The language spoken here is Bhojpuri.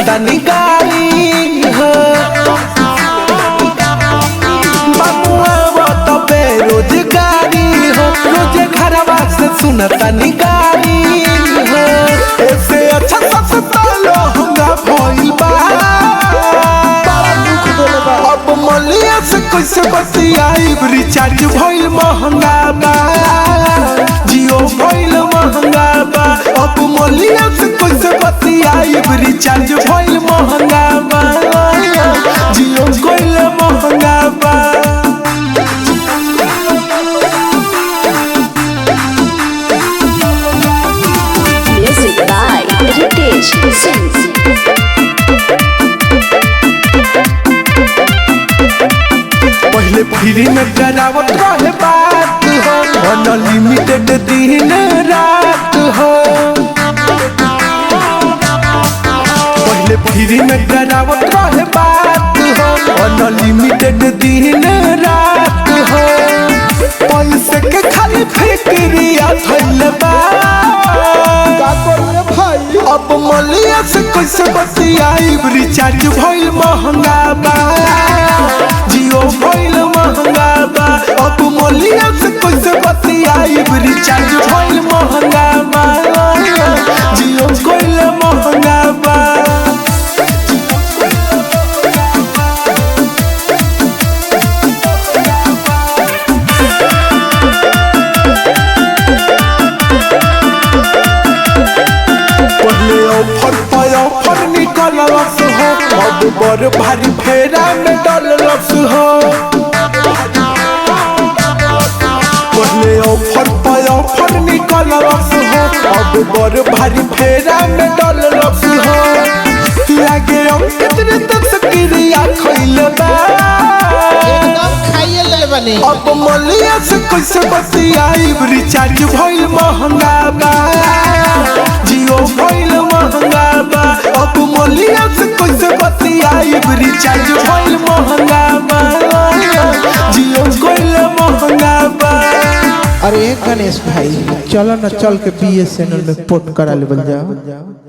तनी गाड़ी हो बबुआ वो तो बेरोजगारी हो रोजे घरवा से सुन तनी गाड़ी हो ऐसे अच्छा सस्ता लहंगा भइल बा अब मलिया से कैसे बतियाई रिचार्ज भइल महंगा बा जियो भइल महंगा बा अब मलिया से कैसे बतियाई रिचार्ज भइल महंगा बा जियो भइल महंगा बा Music by Ritesh Singh. पहले फ्री में करावत रहे बात हो अनलिमिटेड दिन रात हो पहले फ्री में करावत रहे बात हो अनलिमिटेड दिन रात हो पैसे के खाली फिक्रिया धइल बा भाई अब मलिया से कैसे बतियाई रिचार्ज भइल महंगा बा जियो भइल महंगा बा अब मलिया से कैसे बतियाई रिचार्ज भइल महंगा बा जियो भइल महंगा बा ऑफर निकलस हो अब बड़ भारी फेरा में डलस हो पहले ऑफर निकलस हो अब बड़ भारी फेरा में डलस हो लागे कितने तस्करिया खइल बा अब मलिया से कैसे बतियाई रिचार्ज भइल महंगा बा जियो भइल महंगा बा अब मलिया से कैसे बतियाई रिचार्ज भइल महंगा बा जियो भइल महंगा बा। अरे गणेश भाई चलो ना चल के BSNL में पोर्ट करा लेवल जाओ।